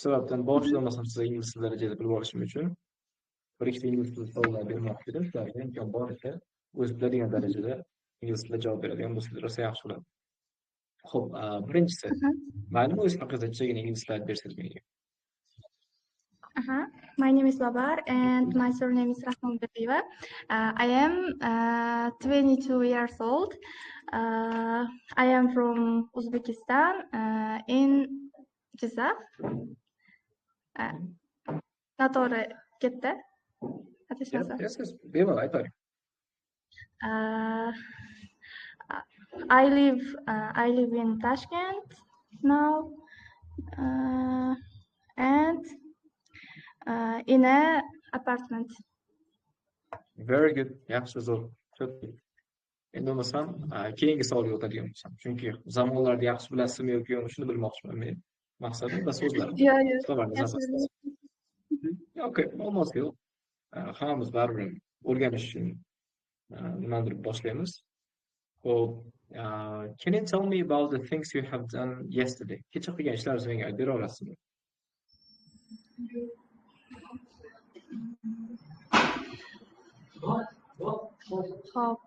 sababdan boshlamasam siz ingliz tili darajada bilib olishim uchun bir ikkita ingliz tili savollar bermoqchi edim. Shularga imkon boricha o'zi biladigan darajada ingliz tilida javob beradigan bo'lsangiz rosa yaxshi bo'ladi. Xo'p, birinchisi, ma'lum o'zingiz haqida qisqagina ingliz tilida bersangiz menga. My name is Babar and my surname is Rahmonbekova. I am 22 years old. I am from Uzbekistan in Jizzax. Noto'g'ri ketdi. Yes, bemalol aytavering. I live in Tashkent now, and in an apartment. Very good. Yaxshi zo'r. Endi bo'lmasam, keyingi savolga o'tadigan bo'lsam, chunki zamonlarni yaxshi bilasizmi yoki yo'q shuni bilmoqchiman men. Maqsadim va so'zlarim. Okay, almost yo'q. Hammamiz baribir o'rganish uchun nimadir boshlaymiz. Ho'p, can you tell me about the things you have done yesterday? Kecha qilgan ishlaringizni menga aytib bera olasizmi? Hop.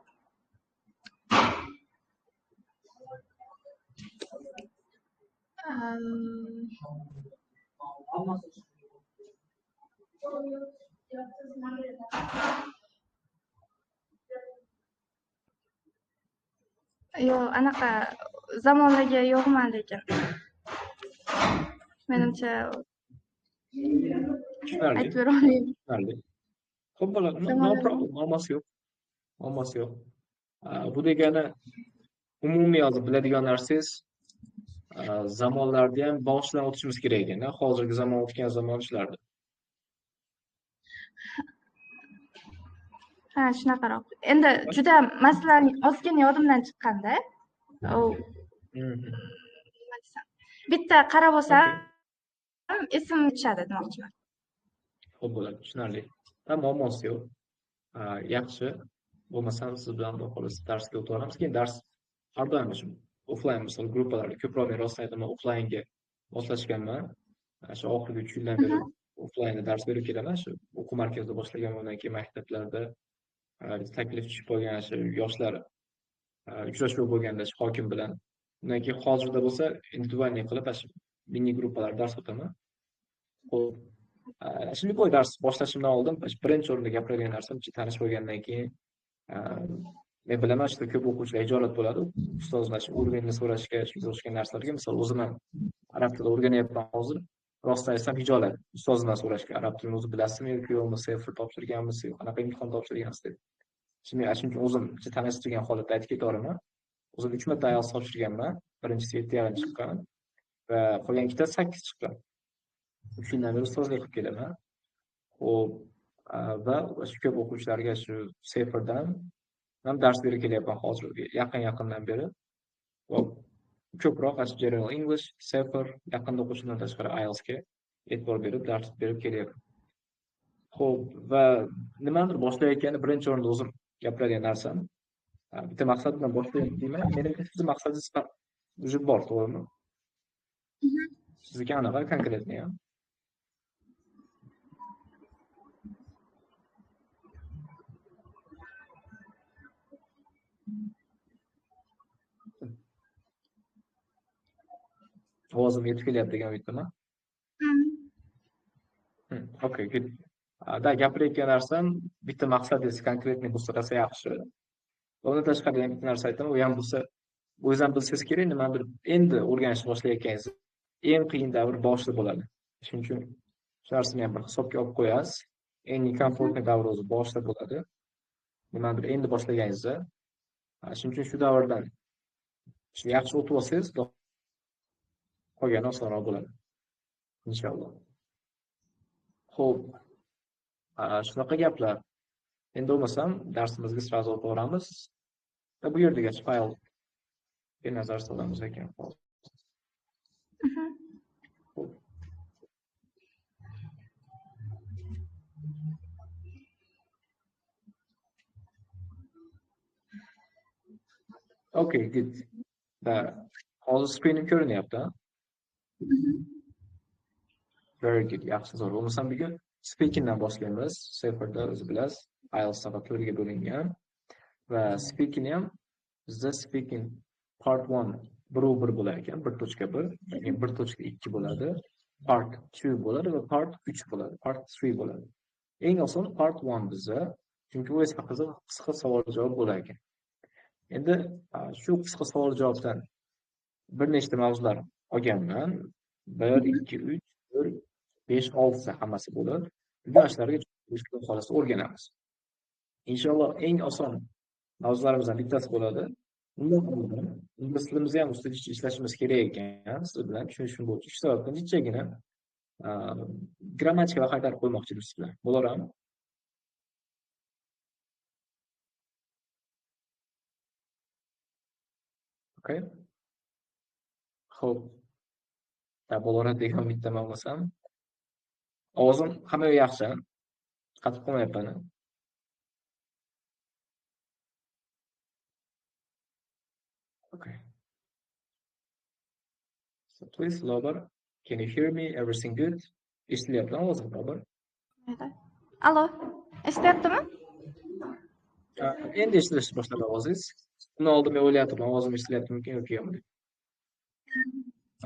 Yo'q, anaqa zamonlarga yo'qman lekin. Menimcha aytib bera olmayman. Xo'p, bo'ladi. No problem. Olmasi yo'q. Bu degani umumiy yozib biladigan narsangiz zamonlarni ham boshidan o'tishimiz kerak ekan, hozirgi zamon o'tgan zamon ishlardi. Ha, shunaqaroq. Endi juda masalan ozgina yodimdan chiqqanda, bitta qarab olsam esim tushadi demoqchiman. Xo'p, bo'ladi, tushunarli. Muammosi yo'q. Yaxshi. Bo'lmasam siz bilan xolos darsga o'tamiz. Keyin dars har doim shu offline misol gruppalarda ko'proq men rost aytaman offline'ga moslashganman. Shu oxirgi 3 yildan beri offline'da dars berib kelaman. Shu o'quv markazida boshlaganman, keyin maktablarda taklif tushib qolgan shu yoshlar uchrashuv bo'lganda shu hokim bilan. Undan keyin hozirda bo'lsa individualniy qilib shu mini gruppalarda dars o'taman. Xo'p, shunday bo'y dars boshlashimdan oldin birinchi o'rinda gapiradigan narsam tanishib bo'lgandan keyin men bilaman juda ko'p o'quvchilar hijolat bo'ladi. Ustozlar shu uровеньni so'rashga, shunga o'xshagan narsalarga, misol o'zim ham arab tilini o'rganyapman hozir. Rost aytsam hijolat ustozdan so'rashga, arab tilini o'zi bilasizmi yoki yo'qmi, sefr topshirganmisiz, yo'q, qanaqa imtihon topshirgansiz deb. Shuning uchun o'zim tanishtirgan holatda aytib ketaman. O'zim 3 marta IELTS topshirganman. Birinchisi 7,5 chiqqan va qolgan ikkitasi 8 chiqqan. 3 yildan beri ustozlik qilib kelaman. Xo'p, va shu ko'p o'quvchilarga shu sefrdan ham dars berib kelyapman hozir yaqindan beri. Xo'p, ko'proq General English, sefr, yaqinda o'qishdan tashqari IELTSga e'tibor berib dars berib kelyapman. Xo'p, va nimadir boshlayotganda birinchi o'rinda o'zim gapiradigan narsam bitta maqsad bilan boshlayapman deyman. Menimcha sizni maqsadingiz уже bor, to'g'rimi? Sizniki anaqa konkretniy ham. Ovozim yetib kelyapti degan umiddaman. Okay, good. Gapirayotgan narsam bitta maqsadingiz konkretniy bo'lsa rosa yaxshi. Undan tashqari ham bitta narsa aytaman, u ham bo'lsa o'zingiz ham bilsangiz kerak, nimadir endi o'rganishni boshlayotganingiz eng qiyin davr boshida bo'ladi. Shuning uchun shu narsani ham bir hisobga olib qo'yasiz. Eng komfortli davr o'zi boshida bo'ladi. Nimadir endi boshlaganingizda. Shuning uchun shu davrdan yaxshi o'tib olsangiz, qolgani osonroq bo'ladi. Inshaalloh. Xo'p, shunaqa gaplar. Endi bo'lmasam darsimizga sразу o'tamiz. Va bu yerdagi fayl benazar solamiz ekan. Okay, good. Hozir screenim ko'rinyapti. Very good. Yaxshi, zo'r. Bo'lmasam bugun speakingdan boshlaymiz. Saferda o'zi bilasiz, IELTS faqat 4 ga bo'lingan va speaking ham bizda speaking part 1 1 bo'lar ekan, 1.1, keyin 1.2 bo'ladi, part 2 bo'ladi va part 3 bo'ladi, part 3 bo'ladi. Eng oson part 1 bizda, chunki u esa qisqa savol-javob bo'lar ekan. Endi shu qisqa savol-javobdan bir nechta mavzular olganman. 1, 2, 3, 4, 5, 6 ta hammasi bo'ladi. Bugun shularga xolos o'rganamiz. Inshaalloh eng oson mavzularimizdan bittasi bo'ladi. Undan oldin ingliz tilimizni ham ustida ishlashimiz kerak ekan. Siz bilan tushunishim bo'yicha shu sababdan jichchagina grammatikaga qaytarib qo'ymoqchi edim siz bilan. Bo'laverami? Okay. Xo'p. Bo'laveradi degan bittaman bo'lsam. Ovozim hammaga yaxshi. Qatib qolmayapman. Okay. So please, Lobar, can you hear me? Everything good? Eshitilyaptimi ovozim, Lobar? Allo, eshityaptimi? Endi eshitilish boshladi ovozingiz. Undan oldin men o'ylayapman, ovozim eshitilyaptimikin yo'q deb.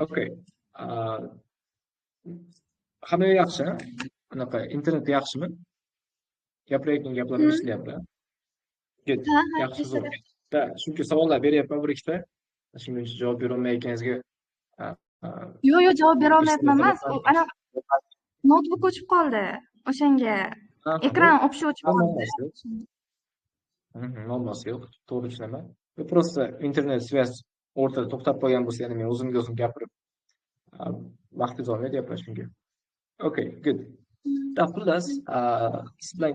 Okay. Hammaga yaxshi. Bunaqa internet yaxshimi? Gapirayotgan gaplarim eshitilyapti. Yaxshi, zo'r. Chunki savollar beryapman bir ikkita. Shunga javob bera olmayotganingizga Yo'q, javob bera olmayapman emas. Ana notebook o'chib qoldi. O'shanga ekran общий o'chib qoldi. Muammosi yo'q. To'g'ri tushunaman. Просто internet связь o'rtada to'xtab qolgan bo'lsa, ya'ni men o'zim gapirib vaqtingiz olmaydi gaplashishga shunga. Okay, good. Xullas, siz bilan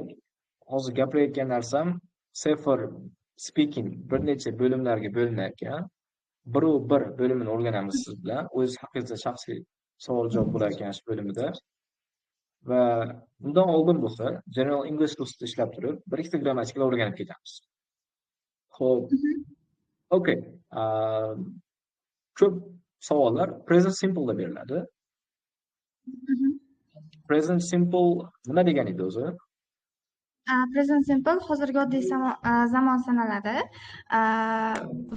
hozir gapirayotgan narsam Safer speaking bir necha bo'limlarga bo'linar ekan. Bir bo'limini o'rganamiz siz bilan. O'z haqingizda shaxsiy savol-javob bo'lar ekan shu bo'limida. Va bundan oldin bo'lsa, General English ustida ishlab turib, bir ikkita grammatikalar o'rganib ketamiz. Xo'p. Okay. Ko'p savollar present simple da beriladi. Present simple nima degani edi o'zi? Present simple hozirgi oddiy zamon sanaladi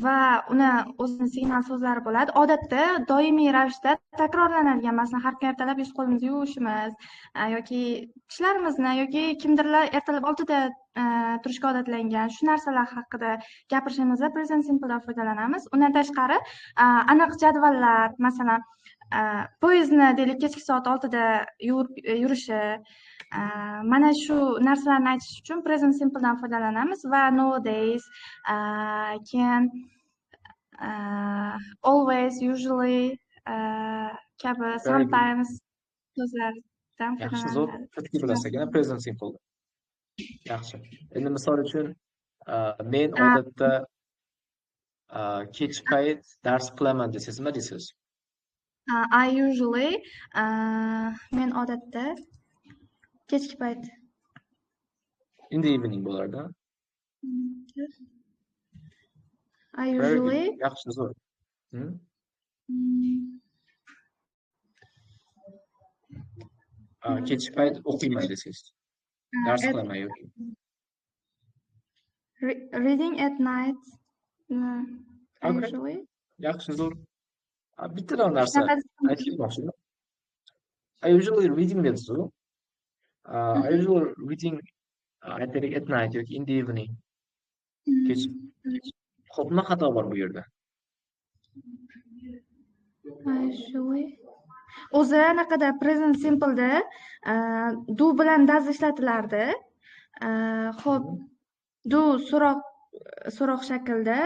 va uni o'zining signal so'zlari bo'ladi. Odatda doimiy ravishda takrorlanadigan, masalan, har kun ertalab yuz qo'limizni yuvishimiz yoki ishlarimizni yoki kimdirlar ertalab 6da turishga odatlangan shu narsalar haqida gapirishimizda present simpledan foydalanamiz. Undan tashqari aniq jadvallar, masalan, poyezdni deylik kechki soat 6da yurishi, mana shu narsalarni aytish uchun present simpledan foydalanamiz va nowadays, keyin always, usually kabi sometimes so'zlardan foydalanadi. Yaxshi, bilasiz ekan present simple. Yaxshi. Endi misol uchun men odatda kech payt dars qilaman desangiz nima deysiz? I usually men odatda kechki payt. In the evening bo'lardi. I usually yaxshi, zo'r. Kechki payt o'qiyman desangiz. Dars qilaman yoki. Reading at night. Usually. Yaxshi, zo'r. Bittadan narsa aytmoqchiman. I usually reading deysiz. I usually reading at night yoki in the evening. Xo'p, nima xato bor bu yerda? O'zi anaqada present simple'da do bilan does ishlatilardi. Xo'p, do so'roq shaklda,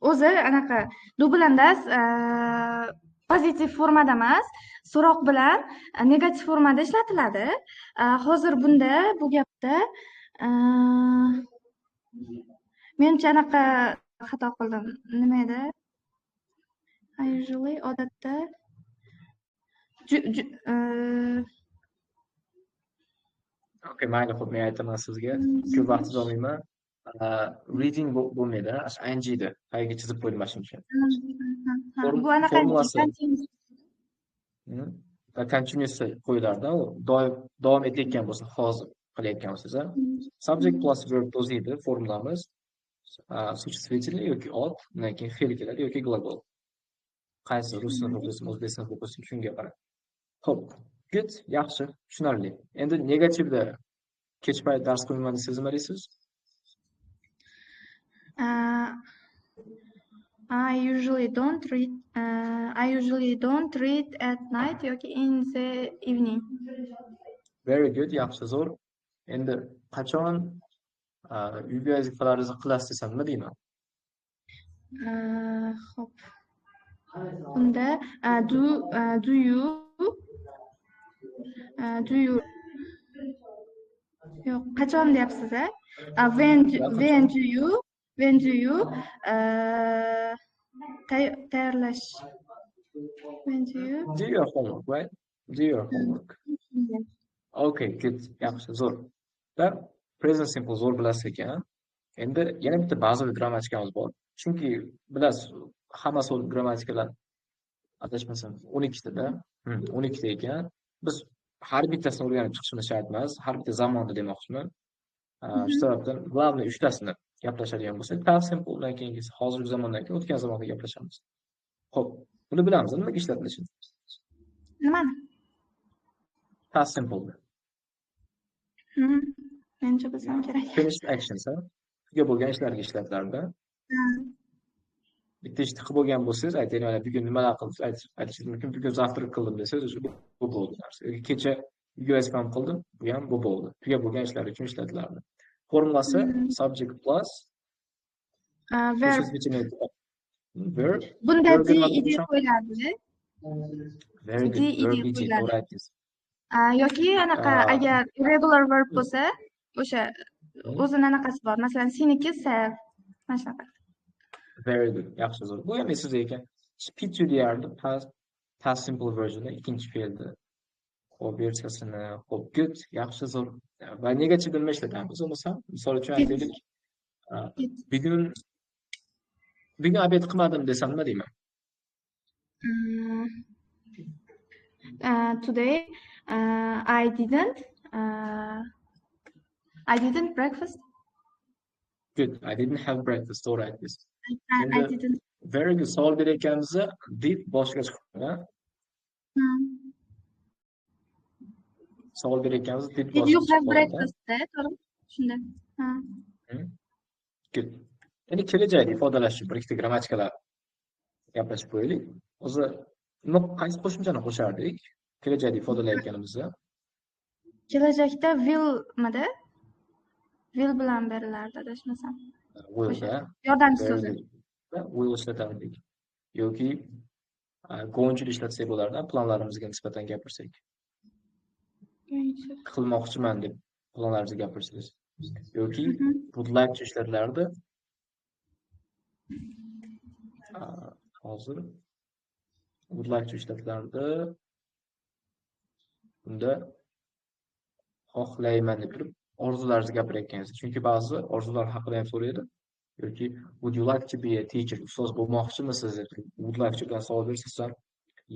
o'zi anaqa do bilan does pozitiv formada emas, so'roq bilan negativ formada ishlatiladi. Hozir bunda bu gapda mencha anaqa xato qildim. Nima edi? I usually odatda Okay, mayli, xo'p, men aytaman sizga. Ko'p vaqt olmayman. Reading bo'lmaydi, ing da. Qayga chizib qo'ydim shuncha. Bu anaqa continuous qo'yilarda u davom etayotgan bo'lsa, hozir qilayotgan bo'lsangiz, subject plus verb o'zida formulamiz существительный yoki ot, undan keyin fe'l keladi yoki global. Qaysi rus tilida o'qisin, o'zbek tilida o'qisin, shunga qarab. Xo'p, good, yaxshi, tushunarli. Endi negativda kech payt dars qo'yman deb sezmaysiz? I usually don't read at night yoki in the evening. Very good, yaxshi, zo'r. Endi qachon uyga vazifalaringizni qilasiz desam nima deyman? Hop. Unda do you yo'q, qachon deyapsiz a? When do you tayyorlash? When do you Do your homework, right? Do your homework. Okay, good, yaxshi, zo'r. Present simple zo'r bilasiz ekan. Endi yana bitta bazaviy grammatikamiz bor. Chunki bilasiz, hamma so'z grammatikalar adashmasam 12 tada, 12 ta ekan. Biz har bittasini o'rganib chiqishimiz shart emas, har bitta zamonda demoqchiman. Shu sababdan главный 3 tasini gaplashadigan bo'lsak, past simple undan keyingisi hozirgi zamondan keyin o'tgan zamonda gaplashamiz. Xo'p, buni bilamiz, nimaga ishlatilishini? nimani? Past simple. Menimcha bilsam kerak. Finished actions, tuga bo'lgan ishlarga ishlatilardi. Bitta ishni qilib bo'lgan bo'lsangiz, ayting, mana bugun nimalar qildim, aytishingiz mumkin. Bugun zavtrak qildim desangiz, bu bo'ldi narsa. Yoki kecha uyga vazifam qildim, bu ham bu bo'ldi. Tuga bo'lgan ishlar uchun ishlatilardi. Formulasi subject plus verb. Bunda id qo'yiladi. Very good. Verb id, to'g'ri aytdingiz. Yoki anaqa agar irregular verb bo'lsa, o'sha o'zini anaqasi bor. Masalan, seniki save. Mana shunaqa. Very good. Yaxshi, zo'r. Bu ham esingizda ekan. Speak to deyardi, past simple versionda ikkinchi fe'ldi. Xo'p, versiyasini, xo'p, good, yaxshi, zo'r. Va negativda nima ishlatamiz? Bo'lmasa, misol uchun aytaylik, bugun obed qilmadim desam nima deyman? Today I didn't breakfast. Good. I didn't have breakfast. All right. This. I didn't. Very good. Savol berayotganimizda did boshqa chiqdi. Savol berayotganimizda did boshqa. Did you have breakfast? To'g'ri. Shunda. Good. Endi kelajakda ifodalash uchun bir ikkita grammatikalar gaplashib qo'yaylik. O'zi nima qaysi qo'shimchani qo'shardik? Kelajakda ifodalayotganimizda. Kelajakda will'midi? Will bilan berilardi, adashmasam. Will'da yordamchi so'zi. Will ishlatardik. Yoki go'nchil ishlatsak bo'lardi, planlarimizga nisbatan gapirsak. Qilmoqchiman deb planlaringizni gapirsangiz. Yoki would like to ishlatilardi. Hozir would like to ishlatilardi. Bunda xohlayman deb turib orzularingizni gapirayotganingiz. Chunki ba'zi orzular haqida ham so'raydi. Yoki would you like to be a teacher? Ustoz bo'lmoqchimisiz deb turib would like to bilan savol bersangiz,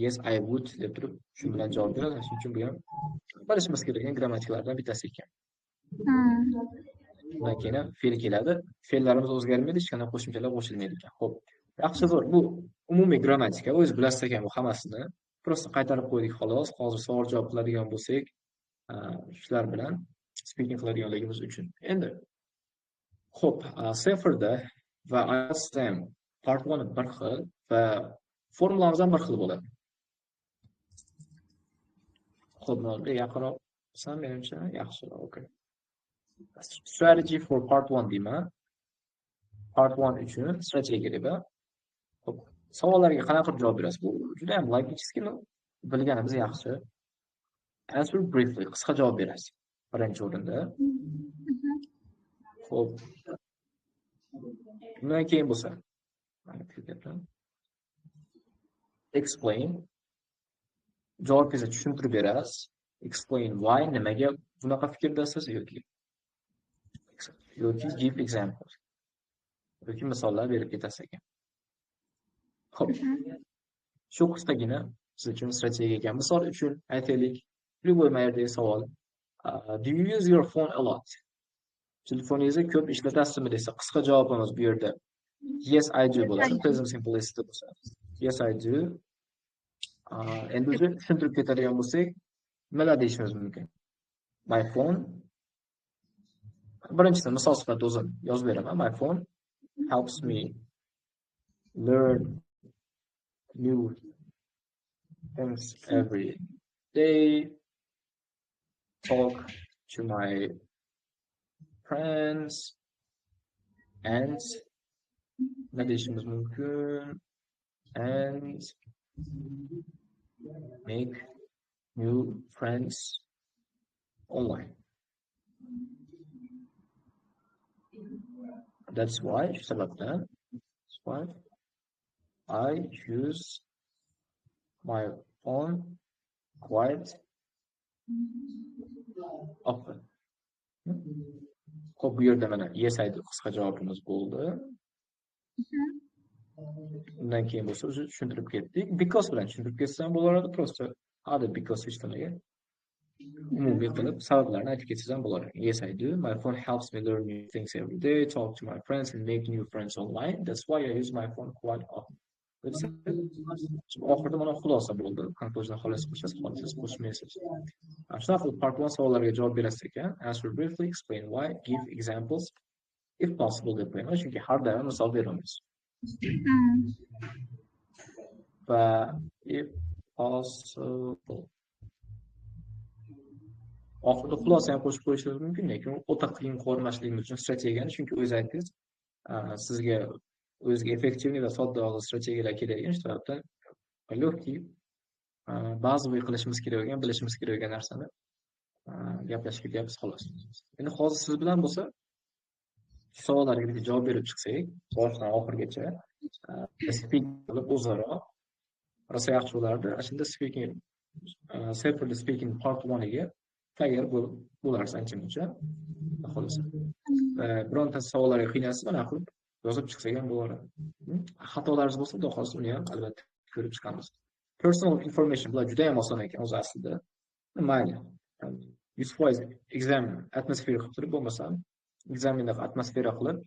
yes I would deb turib shu bilan javob beradi. Shuning uchun bu ham bilishimiz kerak grammatikalardan bittasi ekan. Undan keyin fe'l keladi. Fe'llarimiz o'zgarmaydi, hech qanday qo'shimchalar qo'shilmaydi ekan. Xo'p. Yaxshi, zo'r. Bu umumiy grammatika. O'zingiz bilasiz ekan bu hammasini. Prosta qaytarib qo'ydik xolos. Hozir savol javob qiladigan bo'lsak, shular bilan speaking qiladiganligimiz uchun. Endi xo'p, Seferda va IELTS ham part 1 bir xil va formulamiz ham bir xil bo'ladi. Xo'p, bunga yaqinroq qilsam menimcha yaxshiroq. Okay. Strategy for part 1 deyman. Part 1 uchun strategiya kerak. Xo'p, savollarga qanaqa qilib javob berasiz? Bu juda ham logikskiy, bilganimiz yaxshi. Answer briefly, qisqa javob berasiz. Birinchi o'rinda. Xo'p. Bundan keyin bo'lsa, explain. Javobingizni tushuntirib berasiz. Explain why, nimaga bunaqa fikrdasiz yoki give example. Yoki misollar berib ketasiz ekan. Xo'p. Shu qisqagina siz uchun strategiya ekan. Misol uchun aytaylik, любой mayerdagi savol. Do you use your phone a lot? Telefoningizni ko'p ishlatasizmi desa, qisqa javobimiz bu yerda yes I do bo'ladi. Present simple is bo'lsa. Yes I do. Endi o'zi tushuntirib ketadigan bo'lsak, nimalar deyishimiz mumkin? My phone. Birinchisi misol sifatida o'zim yozib beraman. My phone helps me learn new things every day. Talk to my friends and nima deyishimiz mumkin? And make new friends online. That's why I use my phone quite often. Xo'p, bu yerda mana yes I do qisqa javobimiz bo'ldi. Undan keyin bo'lsa o'zi tushuntirib ketdik. Because bilan tushuntirib ketsam bo'lardi, prosta other because hech nimaga umumiy qilib sabablarni aytib ketsangiz ham bo'ladi. Yes I do. My phone helps me learn new things every day, talk to my friends and make new friends online. That's why I use my phone quite often. Oxirida mana xulosa bo'ldi. Conclusion xolos qilasiz, xolos qo'shmaysiz. Shunaqa qilib part 1 savollarga javob berasiz ekan. Answer briefly, explain why, give examples if possible deb qo'yaman, chunki har doim misol beramiz. Va if possible. Oxirida xulosa ham qo'shib qo'yishingiz mumkin, lekin o'ta qiyin ko'rmasligimiz uchun strategiyani, chunki o'zi aytdingiz, sizga o'ziga effektivniy va sodda strategiyalar kerakligini sababdan logik ba'zi qilishimiz kerak bo'lgan, bilishimiz kerak bo'lgan narsani gaplashib ketyapmiz xolos. Endi hozir siz bilan bo'lsa savollarga javob berib chiqsak, boshidan oxirigacha speak qilib o'zaro rosa yaxshi bo'lardi. Shunda speaking separate speaking part 1 ga tayyor bo'larsiz ancha-muncha. Xolos. Bironta savollarga qiynalsiz, mana qilib yozib chiqsak ham bo'ladi. Xatolaringiz bo'lsa, xudo xohlasa uni ham albatta ko'rib chiqamiz. Personal information bular juda ham oson ekan o'zi aslida. Mayli. Yusuf examen atmosfera qilib turib bo'lmasa, ekzamenda atmosfera qilib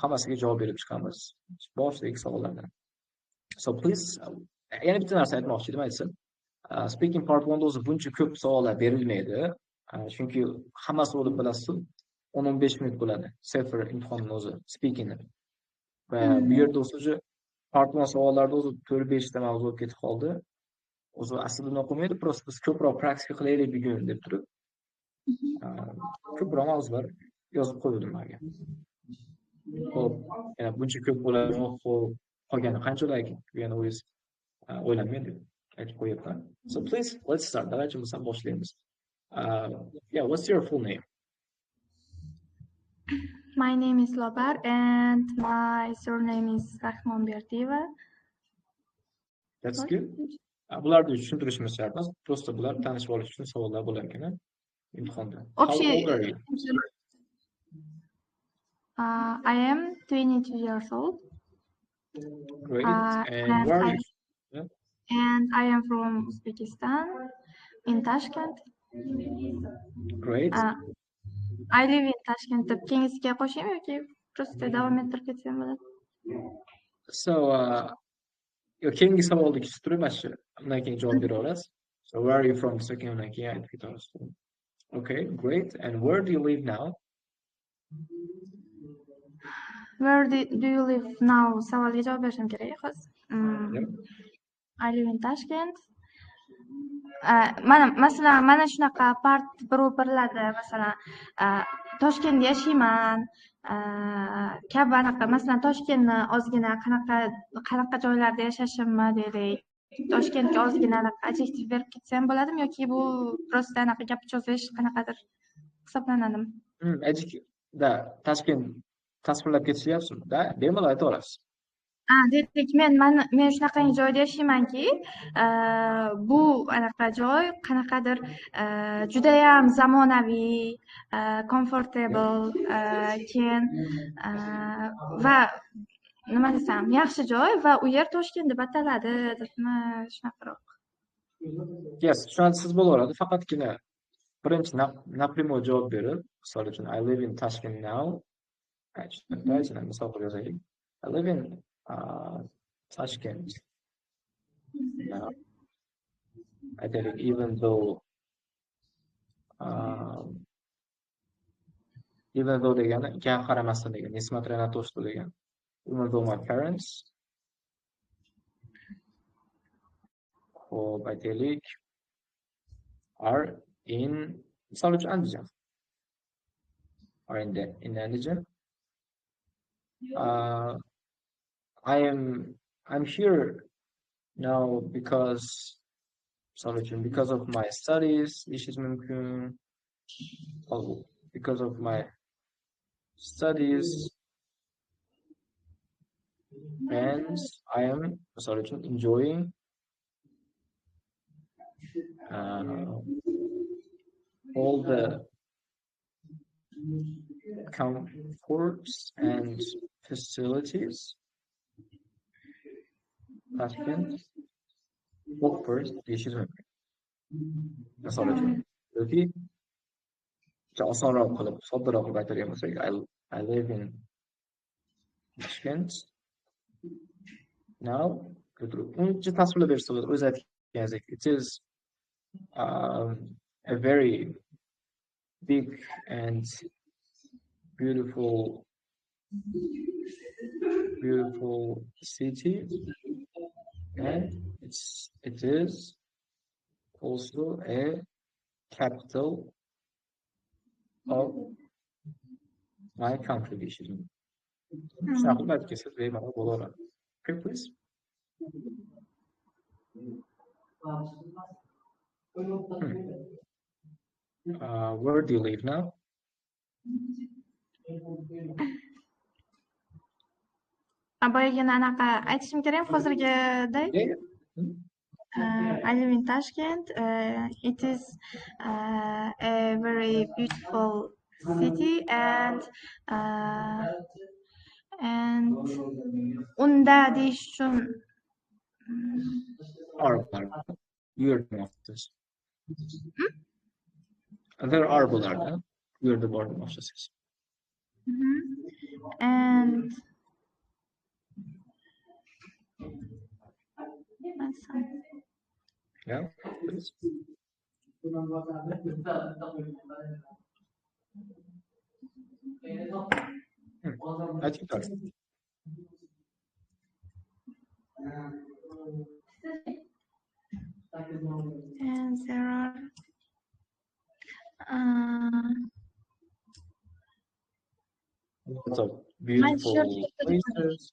hammasiga javob berib chiqamiz. Boshdagi savollardan. So please, yana bitta narsa aytmoqchi edim, aytsin. Speaking part 1 da o'zi buncha ko'p savollar berilmaydi. Chunki hammasi bo'lib bilasiz, 10-15 minut bo'ladi. Sefer imtihonning o'zi, speaking. Va bu yerda o'zi part 1 savollarda o'zi 4-5 ta mavzu bo'lib ketib qoldi. O'zi aslida nima qilmaydi, prosta biz ko'proq praktika qilaylik bugun deb turib, ko'proq mavzular yozib qo'ydim menga. Xo'p, yana buncha ko'p bo'ladi, xo'p, qolgani qanchalar yana o'zingiz o'ylamaydi. Aytib qo'yapman. So please, let's start. Darajimizdan boshlaymiz. Yeah, what's your full name? My name is Lobar and my surname is Rahmonberdiyeva. That's good. Bularni tushuntirishimiz shart emas. Prosta bular tanishib olish uchun savollar bo'lar ekan imtihonda. How old are you? I am 22 years old. Great. And where are you? And I am from Uzbekistan, in Tashkent. Great. I live in Tashkent. Kengizga qo'shaymi yoki prosta davom ettirib ketsam bo'ladi? So, keyingi savolni kutib turib, mana shu undan keyin javob bera olasiz. So, where are you from? Sekin undan keyin aytib ketamiz. Okay, great. And where do you live now? Where do you live now? Savolga javob berishim kerak hozir. I live in Tashkent. Mana shunaqa part birlarda masalan Toshkentda yashayman. Kabi anaqa masalan Toshkentni ozgina qanaqa joylarda yashashimni deylik. Toshkentga ozgina anaqa adjektiv berib ketsam bo'ladimi yoki bu prosta anaqa gap cho'zish qanaqadir hisoblanadimi? Da, Toshkent tasvirlab ketishyapsizmi? Da, bemalol aytaverasiz. Dedik, men shunaqangi joyda yashaymanki, bu anaqa joy qanaqadir juda ham zamonaviy, comfortable, keyin va nima desam, yaxshi joy va u yer Toshkent deb ataladi, debmi, shunaqaroq. Yes, tushunarsiz bo'laveradi. Faqatgina birinchi напрямую javob berib, misol uchun I live in Tashkent now. Aytishda misol qilib yozaylik. I live in Tashkent now. Aytaylik, even though degani ga qaramasdan degan, несмотря на то, что degan. Even though my parents, hop, aytaylik, are in, misol uchun Andijan. Are in Andijan. I'm here now because of my studies, ishish mumkin. Because of my studies, and I am enjoying all the comforts and facilities. Tashkent offers ishish mumkin. Misol uchun yoki osonroq qilib, soddaroq qilib aytadigan bo'lsak, I live in Tashkent now. Uncha tasvirlab bersa bo'ladi, o'zi aytganingizdek. It is a very big and beautiful city, and it is also a capital of my country. Okay, please. Where do you live now? Boyagina anaqa aytishim kerak hozirgidek. I live in Tashkent. It is a very beautiful city, and unda deyish uchun You're the of this. There are bularda. You're the board of this. And Yeah, please. I think that's and there are lots of beautiful places.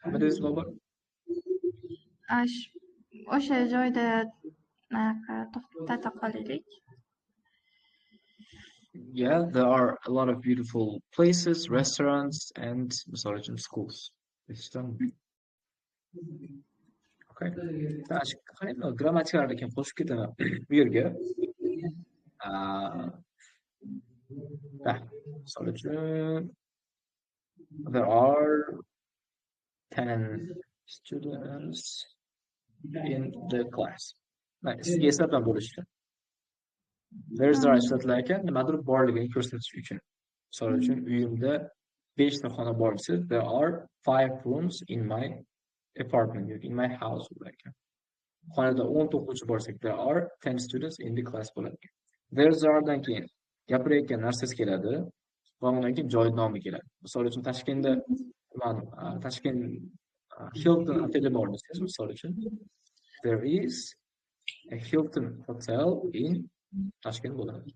What is Loba? o'sha joyda to'xtata qolaylik. Yeah, there are a lot of beautiful places, restaurants, and schools. Okay. Grammatikalarga qo'shib ketaman bu yerga. Misol uchun, there are 10 students in the class. Sizga eslab bo'lishdi. There's the islatlar ekan, nimadir borligini ko'rsatish uchun. Misol uchun, uyimda 5 ta xona bor desa, there are 5 rooms in my apartment, in my house ekan. Xonada 10 ta o'quvchi borsak, there are 10 students in the class bo'ladi. There's dan keyin gapirayotgan narsasi keladi va undan keyin joy nomi keladi. Misol uchun Toshkentda Tashkent Hilton hoteli bor desangiz, misol uchun there is a Hilton hotel in Tashkent bo'ladi.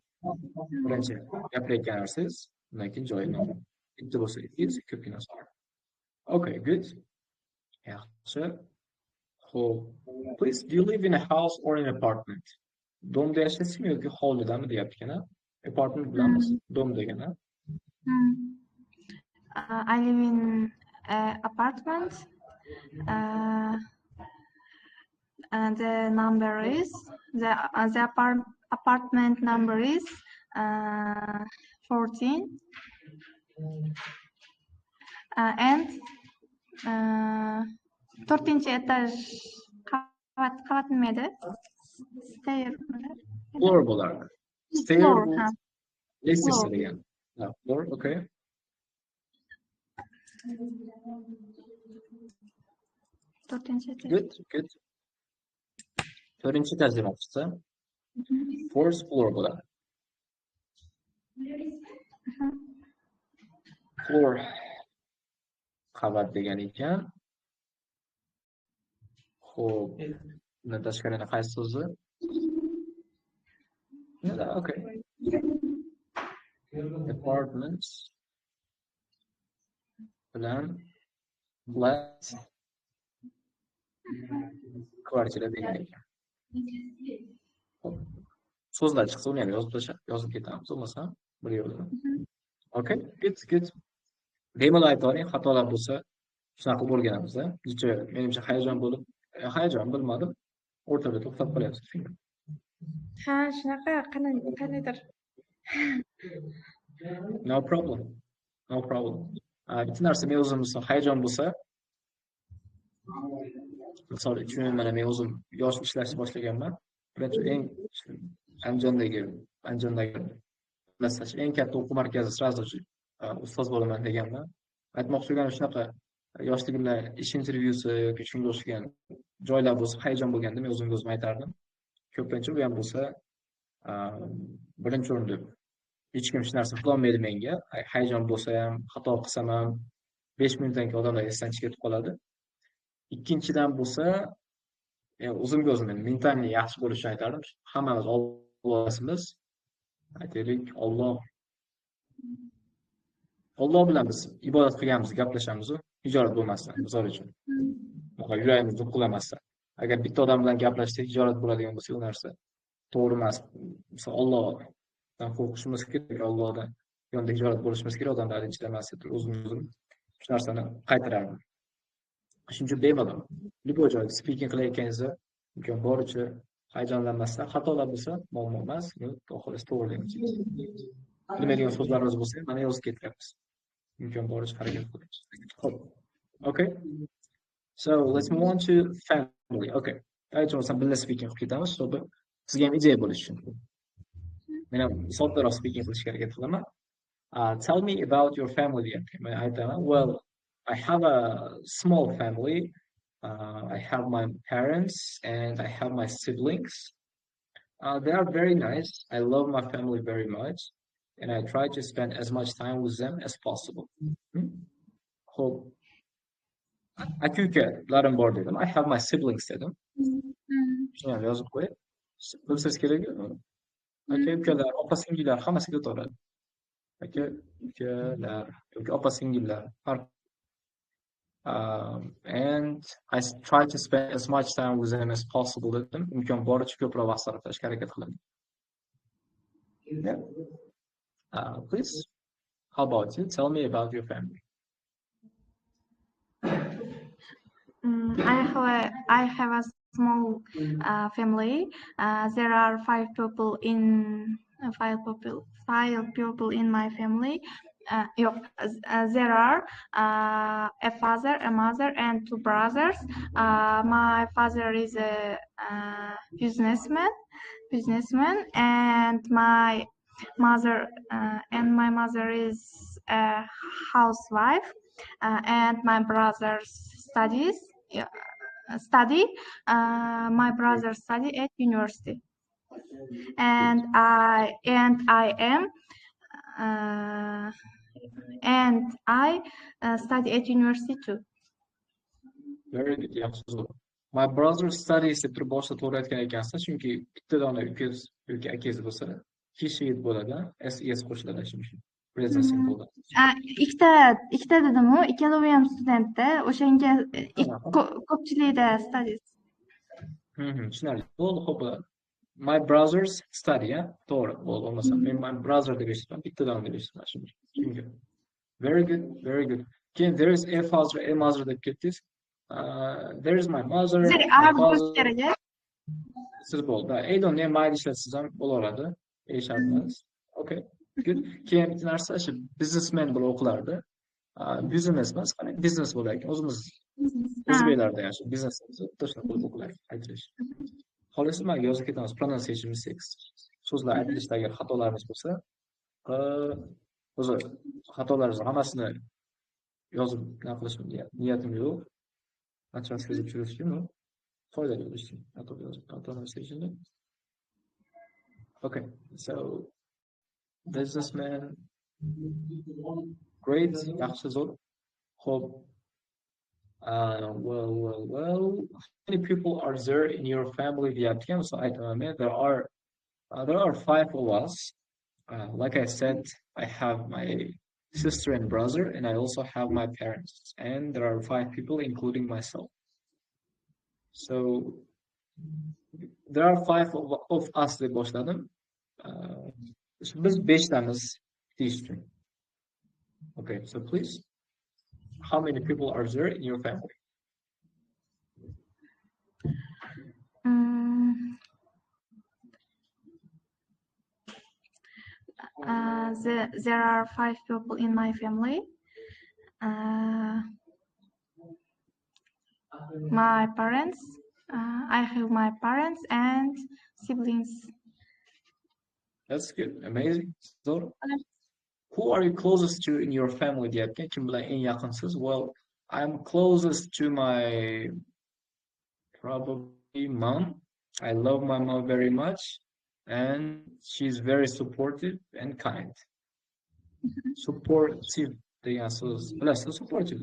Birinchi gapirayotgan narsangiz, undan keyin joy nomi. Bitta bo'lsa is, ko'pgina bor. Okay, good. Yaxshi. Please, do you live in a house or an apartment? Domda yashaysizmi yoki hovlidami deyapti-kan. Apartment bilamiz, dom degani. I live in an apartment. And the apartment number is 14. And to'rtinchi etaj qavat nima edi? Stair. Floor bo'lardi. Stair Floor, bu ha. lestisi Floor. degan. Floor, okay. To'rtinchi etaj. Good. To'rtinchi etaj demoqchisi. Fourth floor bo'ladi. Floor qavat degan ekan. Xo'p, bundan tashqari yana qaysi so'zi? Okay. Apartments bilan flat kvartira degan ekan. So'zlar chiqsa uni ham yozib ketamiz, bo'lmasa bir yo'lda. Okay, good. Bemalol aytavering, xatolar bo'lsa shunaqa bo'lganimizda, menimcha hayajon bilmadim. O'rtada to'xtab qolyapsiz. Ha, shunaqa qanaydir. No problem. Bitta narsa men o'zim hayajon bo'lsa, misol uchun mana men o'zim yosh ishlashni boshlaganman. Birinchi Andijondagi masalan eng katta o'quv markazi sразу ustoz bo'laman deganman. Aytmoqchi bo'lganim shunaqa yoshligimda ish intervyusi yoki shunga o'xshagan joylar bo'lsa hayajon bo'lganda men o'zim aytardim. Ko'pincha bu ham bo'lsa birinchi o'rinda hech kim hech narsa qilolmaydi menga. Hayajon bo'lsa ham, xato qilsam ham 5 minutdan keyin odamlar esdan chiqib ketib qoladi. Ikkinchidan bo'lsa, o'zimga o'zim mentalni yaxshi bo'lishni aytardim. Hammamiz Allohimiz. Aytaylik, Alloh bilan biz ibodat qilganmiz, gaplashamiz, hijolat bo'lmasdan, misol uchun. Yuragimizni qulamasdan. Agar bitta odam bilan gaplashsak, hijolat bo'ladigan bo'lsa, u narsa to'g'ri emas. Misol Allohdan qo'rqishimiz kerak, Allohdan yonida hijolat bo'lishimiz kerak, odamlarning chidamasdan turib o'zim shu narsani qaytarardim. Shuning uchun bemalol любой joyda speaking qilayotganingizda imkon boricha hayajonlanmasdan, xatolar bo'lsa, muammo emas, xolos to'g'rilaymiz. Bilmaydigan so'zlarimiz bo'lsa, mana yozib ketyapmiz. Imkon boricha harakat qilamiz. Okay. So let's move on to family. Okay. Aytmoqchi birga speaking qilib ketamiz, so'ba sizga ham ideya bo'lishi uchun. Men ham soddabroq speaking qilishga harakat qilaman. Tell me about your family. Men aytaman, well, I have a small family. I have my parents and I have my siblings. They are very nice. I love my family very much. And I try to spend as much time with them as possible. Hope. Aka-ukalarim bor dedim. I have my siblings dedim. Shuni ham yozib qo'yib. Bilsangiz kerak. Aka-ukalar, opa-singillar hammasiga o'tadi. Aka-ukalar yoki opa-singillar. And I try to spend as much time with them as possible dedim. Imkon boricha ko'proq vaqt sarflashga harakat qilaman. Yeah. Please, how about you? Tell me about your family. I have a small family. There are five people in my family. There are a father, a mother, and two brothers. My father is a businessman, and my mother is a housewife, and my brother study. My brother study at university, and I study at university too. Very good. My brother studies deb turib boshida to'g'ri aytgan ekansiz, chunki bitta dona ukangiz yoki akangiz bo'lsa, kishiyit bo'ladi, SES qo'shiladi shuncha. Present simple. Ikkita dedim-ku, ikkalovi ham studentda, o'shanga ko'pchilikda studies. Tushunarli. Bo'ldi, xo'p. My brothers study, to'g'ri. Bo'lmasa, men my brother deb eshitdim, bitta dona deb eshitdim shuncha. Very good. Keyin there is a father, a mother deb ketdingiz. There is my mother. Siz bo'ldi. Aydon nima mayli ishlatsiz ham bo'laveradi. Shart emas. Okay. Good. Keyin bitta narsa, businessman bo'lib o'qilardi. Business emas, qani biznes bo'lar ekan. O'zimiz o'zbeklarda yashab biznesimizni to'shab qo'yib o'qilar aytilish. Xolos nimaga yozib ketamiz pronunciation mistakes. So'zlar aytilishidagi xatolarimiz bo'lsa, o'zi xatolarimiz hammasini yozib nima qilishim niyatim yo'q. Qanchasi yozib tushirishim yo'q. Foydali bo'lishi pronunciation. Okay, so businessman, great, yaxshi zo'r. Xo'p, well, how many people are there in your family deyapti? So aytaman, there are 5 of us. Like I said, I have my sister and brother, and I also have my parents, and there are 5 people, including myself. So there are 5 of us deb boshladim. Biz 5 tamiz deyish uchun. Okay, so please, how many people are there in your family? There are 5 people in my family. My parents. I have my parents and siblings. That's good, amazing. So, who are you closest to in your family deyapti? Kim bilan eng yaqinsiz? Well, I'm closest to my probably mom. I love my mom very much, and she's very supportive and kind. Supportive degan so'z bilasizmi? Supportive.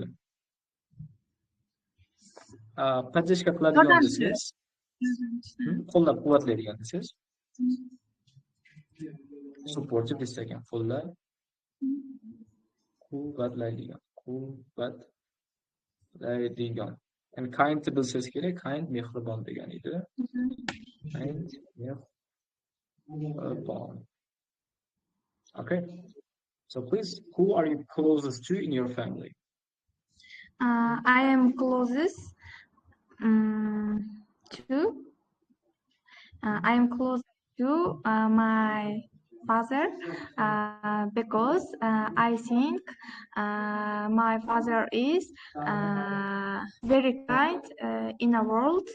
Поддержка qiladigan desangiz, qo'llab-quvvatlaydigan desangiz, supportive desa ekan, quvvatlaydigan. And kind bilsangiz kerak, kind mehribon degan edi. Kind mehribon. Okay. So please, who are you closest to in your family? I am closest to my father because I think my father is very kind in the world,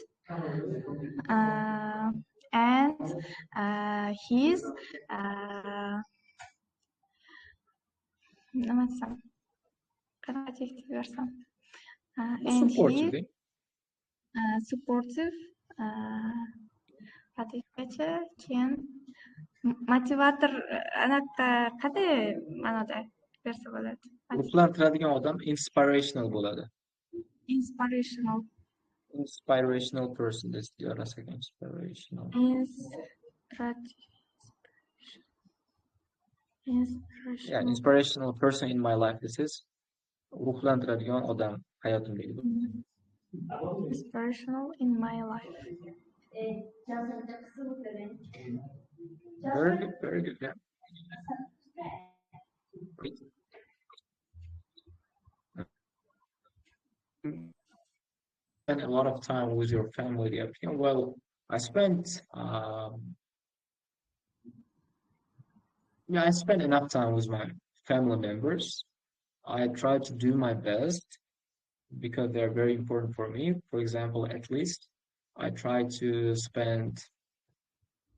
and he's Supportive. Supportive. Motivator anaqa qanday ma'noda bersa bo'ladi? Ruhlantiradigan odam inspirational bo'ladi. Inspirational person is the other second. Inspirational. Yeah, inspirational person in my life. This is ruhlantiradigan odam hayotimdagi. Inspirational in my life. Very good. Yeah. Great. Spend a lot of time with your family. Well, I spent enough time with my family members. I try to do my best because they're very important for me. For example, at least I try to spend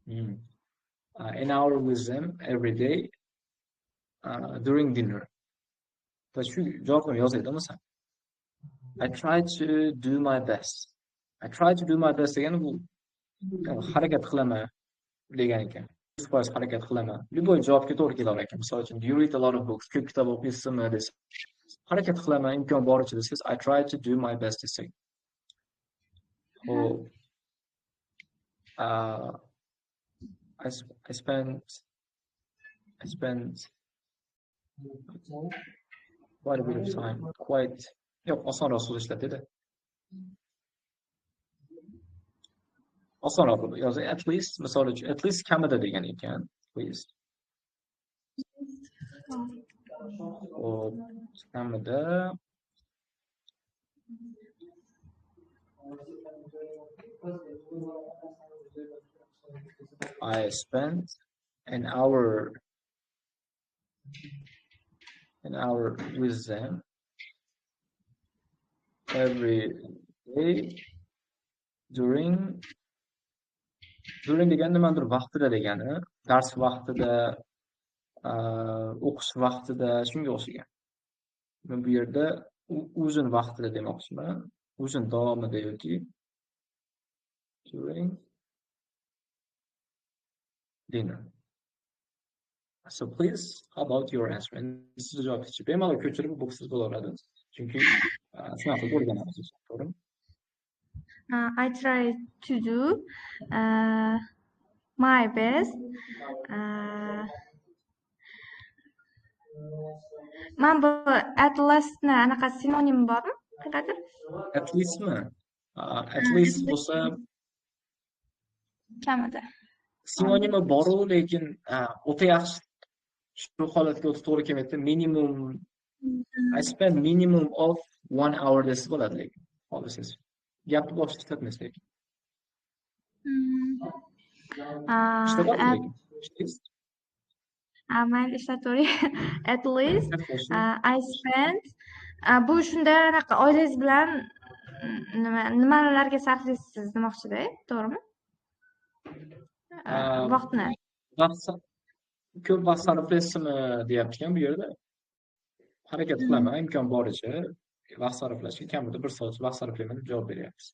an hour with them every day during dinner. But I try to do my best. Again, harakat qilaman degan ekan. 100% harakat qilaman. Любой javobga to'g'ri kelar ekan. Misol uchun, do you read a lot of books? Ko'p kitob o'qiysizmi desa, harakat qilaman imkon boricha desangiz, I try to do my best desak. I spent quite a bit of time. Osonroq so'z ishlatadi. Osonroq yozing. At least, misol uchun, at least kamida degan ekan, please. Kamida I spent an hour with them every day during degani nimadir vaqtida degani, dars vaqtida, o'qish vaqtida, shunga o'xshagan. Bu yerda uzun vaqtida demoqchiman. Uzun davomida yoki during dinner. So please, how about your answer? Endi siz javob berishchi. Bemalol ko'chirib bo'lsangiz bo'laveradi. Chunki shunaqa qilib o'rganamiz, to'g'rimi? I try to do my best. Men bu at least'ni anaqa sinonim bormi? Qayerdadir? At least'mi? At least bo'lsa Kamida. sinonimi bor-u, lekin o'ta yaxshi shu holatga o'ta to'g'ri kelmayapti. Minimum I spend minimum of 1 hour desa bo'ladi, lekin xohlasangiz. Gapni boshqa ishlatmaysiz lekin. Ishlatasiz lekin. Mayli ishlatavering. At least I spend bu shunda anaqa oilangiz bilan nimalarga sarflaysiz demoqchida, to'g'rimi? Vaqtni. Ko'p vaqt sarflaysizmi deyapti-kan bu yerda. Harakat qilaman imkon boricha vaqt sarflashga, kamida 1 soat vaqt sarflayman deb javob beryapsiz.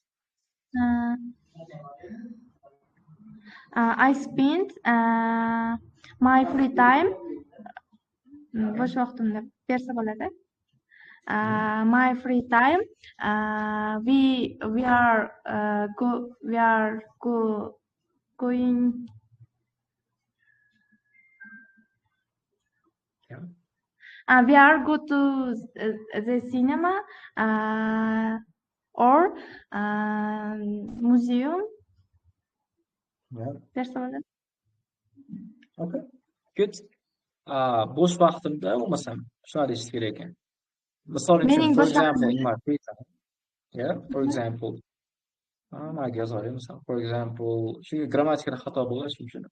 I spend my free time bo'sh vaqtimda bersa bo'ladi. My free time we are going we are go to the cinema or museum. Bersa bo'ladi. Okay. Good. Bo'sh vaqtimda bo'lmasam shuni deyish kerak ekan. Misol uchun, for example, in my free time. Yeah, for example. For example, shu grammatikada xato bo'lishi mumkin.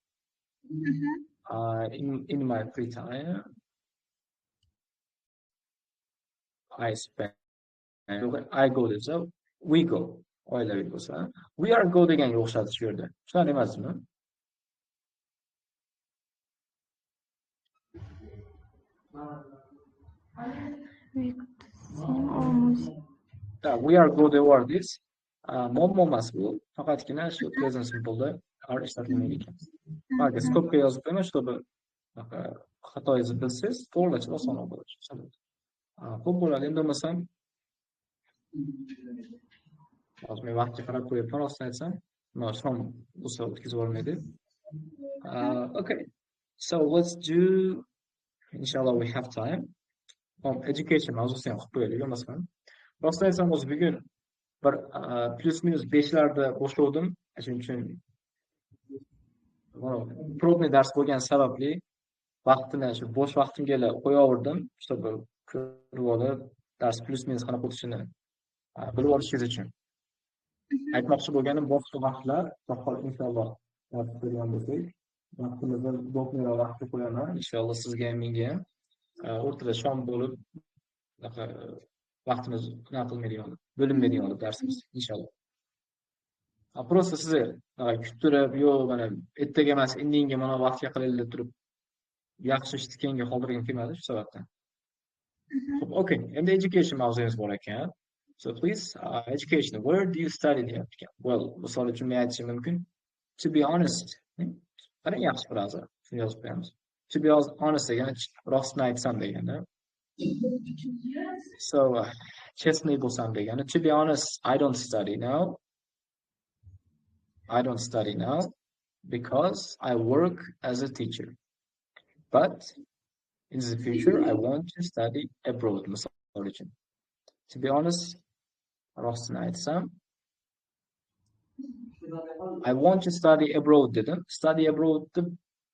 In my free time, I go desa, we go. Oilaviy bo'lsa, we are go deganga o'xshadi shu yerda. Shunaqa emasmi? We are go devordiz. Muammo emas bu. Faqatgina shu present simple'da are ishlatilmaydi ekan. Agar skopga yozib qo'yman, чтобы xatoingizni bilsangiz, to'g'rilash osonroq bo'ladi. Xo'p bo'ladi. Endi bo'lmasam hozir men vaqtga qarab qo'yapman, rostini aytsam. Shom bo'lsa o'tkazib olmaydi. Okay. So let's do, inshallah we have time. Education mavzusini ham qilib qo'yaylik, bo'lmasam. Rostini aytsam, o'zi bugun bir plus minus 5 larda boshlovdim. Shuning uchun probniy dars bo'lgani sababli vaqtini shu bo'sh vaqtimga qo'yaverdim, чтобы ko'rib olib dars plus minus qanaqa o'tishini bilib olishingiz uchun. Aytmoqchi bo'lganim, boshqa vaqtlar, inshaalloh ko'rgan bo'lsak, vaqtimizni bo'pmira vaqtga qo'yaman. Inshaalloh sizga ham menga ham o'rtada shom bo'lib, vaqtimiz qilmaydigan, bo'linmaydigan darsimiz inshaalloh. Просто sizni kuttirib, yo'q, mana ertaga emas, indinga mana vaqtga qilaylik deb turib, yaxshi ishni keyinga qoldirgim kelmadi shu sababdan. Xo'p, okay. Endi education mavzuyimiz bor ekan. So please, education, where do you study deyapti? Well, misol uchun men aytishim mumkin. To be honest, qanday yaxshi fraza, shuni yozib qo'yamiz. To be honest degani rostni aytsam degani. So, chestly bo'lsam degani. To be honest, I don't study now. I don't study now because I work as a teacher. But in the future, I want to study abroad. To be honest, rostini aytsam, I want to study abroad dedim. Study abroad deb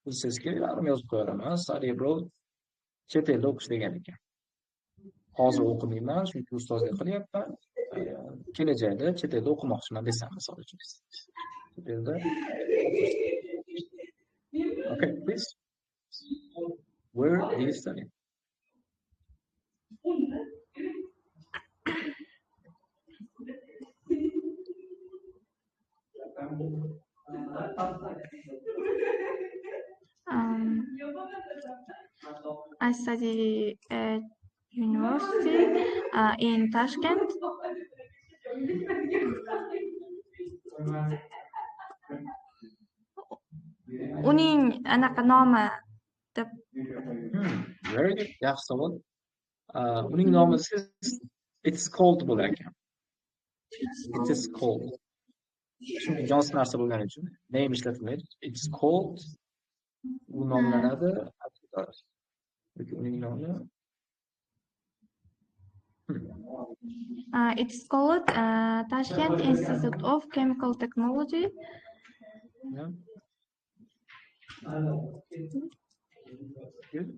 bilsangiz kerak, yozib qo'yaman. Study abroad chet elda o'qish degan ekan. Hozir o'qimayman, chunki ustozlik qilyapman. Kelajakda chet elda o'qimoqchiman desam, misol uchun. Chet elda. Okay, please. Where do you study? I study at university in Tashkent. Uning anaqa nomi deb. Very good. Yaxshi savol. Uning nomi it's called bo'lar ekan. It is called. Chunki jonsiz narsa bo'lgani uchun name ishlatilmaydi. It's called. U nomlanadi. Uning nomi. It's called Tashkent Institute of Chemical Technology. Yeah. Good.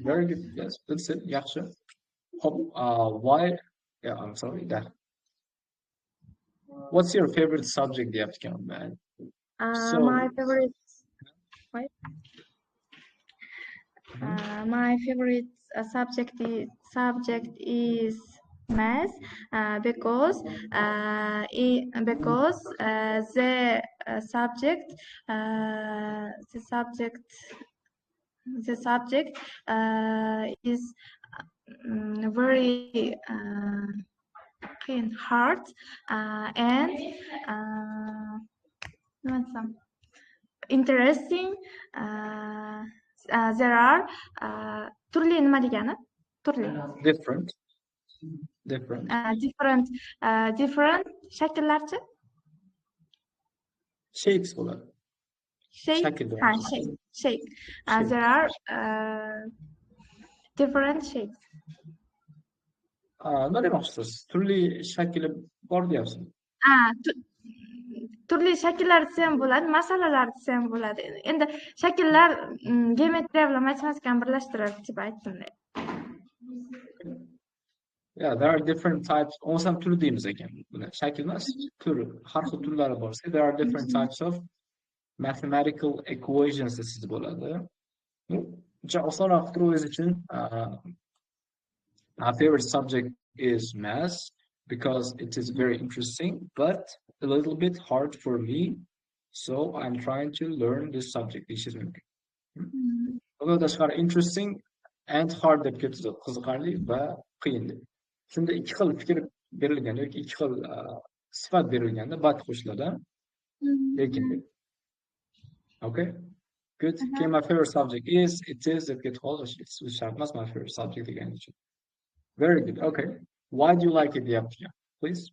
Very good. Yes, that's it. Yaxshi. Hop. Why? Yeah, I'm sorry. That. What's your favorite subject deyapti ekan, man? My favorite. Wait. My favorite subject is math because the subject is very hard and interesting. There are turli nima degani? Turli. Different shakllarchi? Shapes bo'ladi. Shape. There are different shapes. Nima demoqchisiz? Turli shakli bor deyapsiz. Turli shakllar desam bo'ladi, masalalar desam bo'ladi. Endi shakllar geometriya bilan matematikani birlashtiradi deb aytdim. Yeah, there are different types. Onsam tur deymiz ekan. Buni shakl emas, tur. Har xil turlari bor. There are different types of mathematical equations desiz bo'ladi. Juda osonroq turuvingiz uchun my favorite subject is math because it is very interesting, but a little bit hard for me. So I'm trying to learn this subject. This is interesting and hard deb ketdi. Qiziqarli va qiyin deb. Shunda ikki xil fikr berilgan yoki ikki xil sifat berilganda bat qo'shiladi. Lekin okay. Good. Okay, my favorite subject is, it is, deb ketib qoldi. It's my favorite subject again. Very good. Okay. Why do you like it, deyapti? Please.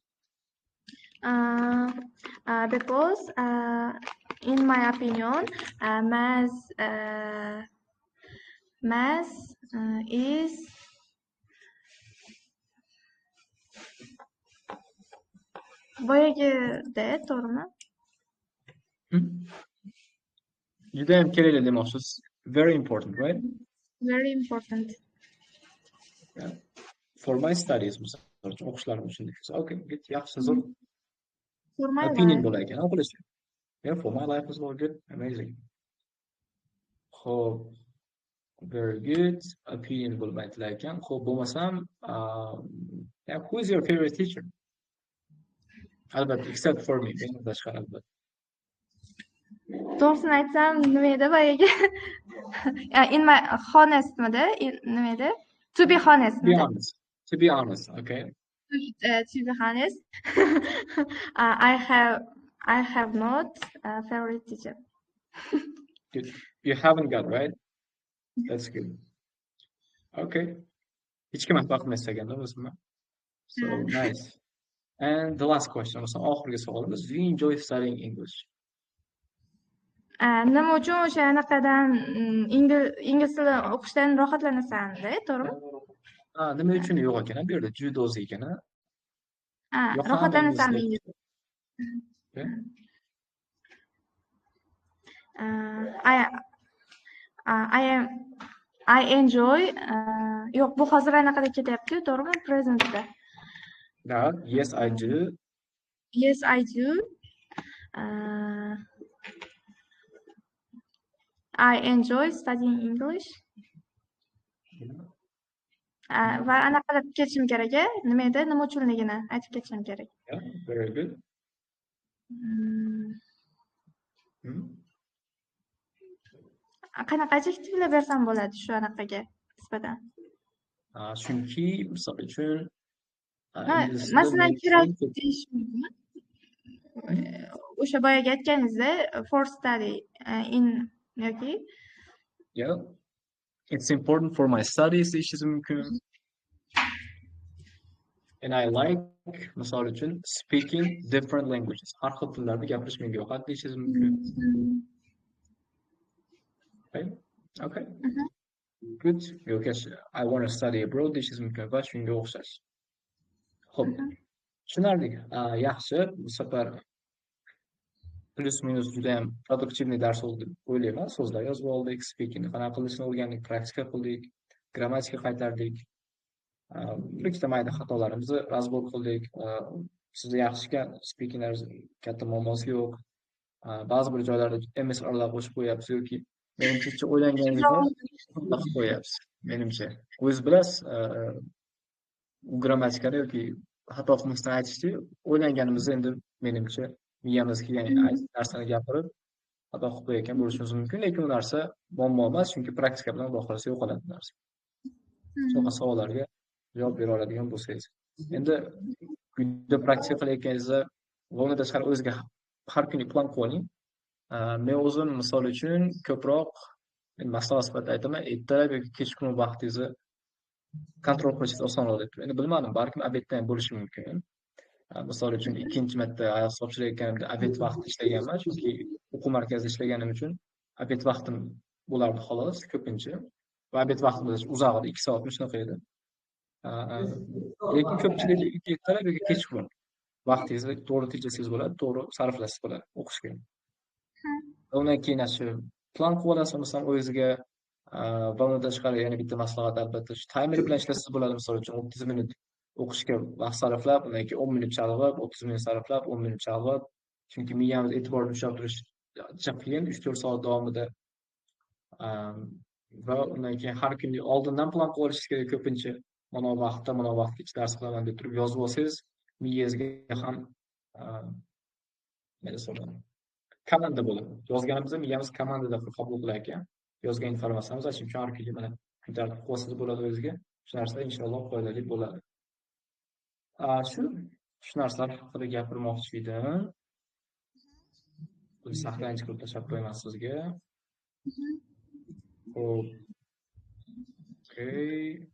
Because in my opinion, math is boyagida, to'g'rimi? Juda ham kerakli demoqchisiz. Very important, right? Very important. Yeah. For my studies, o'qishlarim uchun. Okay, good. Yaxshi, zo'r. For my opinion life. bo'lar ekan, o'qilishi. Yeah, for my life as well. Good. Amazing. Xo'p. Very good. Opinion bo'lib aytilar ekan. Xo'p, bo'lmasam, who is your favorite teacher? Albatta, except for me. Mendan tashqari albatta. To'g'risini aytsam, nima edi boyagi? In my honestmidi? Nima edi? To be honest. To be honest, okay. To be honest, I have not a favorite teacher. Good. You haven't got, right? That's good. Okay. Hech kim baqmas ekanda o'zimga. So nice. And the last question, oxirgi savolimiz, do you enjoy studying English? Nima uchun o'sha anaqadan ingliz tili o'qishdan rohatlanasan-da, to'g'rimi? Nima uchun yo'q ekan, bu yerda judozi ekan. Rohatlanasanmi? I enjoy. Yo'q, bu hozir anaqada ketyapti, to'g'rimi? Presentda. Yes, I do. Yes, I do. I enjoy studying English. Va anaqada ketishim kerak, nima edi, nima uchunligini aytib ketishim kerak. Yeah, very good. Hmm? Qanaqa adjektivlar bersam bo'ladi shu anaqaga nisbatan? Chunki misol uchun Ha, ingliz tili masalan, men kerak uchun ko'p. deyish mumkinmi? O'sha boyagi aytganingizda for study in yoki Yeah, it's important for my studies deyishingiz mumkin. And I like misol uchun speaking different languages. Har xil tillarda gapirish menga yoqadi deyishingiz mumkin. Okay? Okay. Good. Yoki I want to study abroad deyishingiz mumkin va shunga o'xshash. Xo'p, tushunarli. Yaxshi. Bu safar plus minus juda ham produktivniy dars bo'ldi deb o'ylayman. So'zlar yozib oldik, speakingni qanaqa qilishni o'rgandik, praktika qildik, grammatika qaytardik. Bir ikkita mayda xatolarimizni razbor qildik. Sizda yaxshi ekan, speakinglar katta muammosi yo'q. Ba'zi bir joylarda MS aralab qo'shib qo'yapsiz yoki menimcha o'ylanganingizni qilib qo'yapsiz. Menimcha o'zingiz bilasiz, grammatikani yoki xato qilmasdan aytishni o'ylanganimizni endi menimcha miyamizga kelgan narsani gapirib xato qilib qo'yayotgan bo'lishimiz mumkin, lekin u narsa muammo emas, chunki praktika bilan xudo xohlasa yo'qoladi bu narsa. Shunaqa savollarga javob bera oladigan bo'lsangiz. Endi uyda praktika qilayotganingizda bundan tashqari o'zingizga har kuni plan qilib oling. Men o'zim misol uchun ko'proq maslahat sifatida aytaman, ertalab yoki kechqurun vaqtingizni kontrol qilishingiz osonroq deb. Endi bilmadim, balkim obedda ham bo'lishi mumkin. Misol uchun ikkinchi marta IELTS topshirayotganimda obed vaqti ishlaganman, chunki o'quv markazida ishlaganim uchun obed vaqtim bo'lardi xolos ko'pincha. Va obed vaqtimiz uzoq edi, 2 soatmi shunaqa edi. Lekin ko'pchilik ertalab yoki kechqurun vaqtingizni to'g'ri tejasangiz bo'ladi, to'g'ri sarflasangiz bo'ladi o'qishga. Undan keyin shu plan qilib olasiz, masalan, o'zingizga va undan tashqari yana bitta maslahat albatta shu taymer bilan ishlasangiz bo'ladi. Misol uchun 30 minut o'qishga vaqt sarflab, undan keyin 10 minut chalg'ib, 30 minut sarflab, 10 minut chalg'ib, chunki miyamiz e'tiborini ushlab turish juda qiyin 3-4 soat davomida. Va undan keyin har kuni oldindan plan qilib olishingiz kerak ko'pincha. Mana vaqtda, mana vaqtgacha dars qilaman deb turib yozib olsangiz, miyangizga ham komanda bo'ladi. Yozganimizda miyamiz komandada qabul qilar ekan. Yozgan informatsiyamiz uchun har kuni mana kun tartib qilsangiz bo'ladi o'zingizga. Shu narsa inshaalloh foydali bo'ladi. Shu narsalar haqida gapirmoqchi edim. Buni saqlanch qilib tashlab qo'yaman sizga. Xo'p. Okay.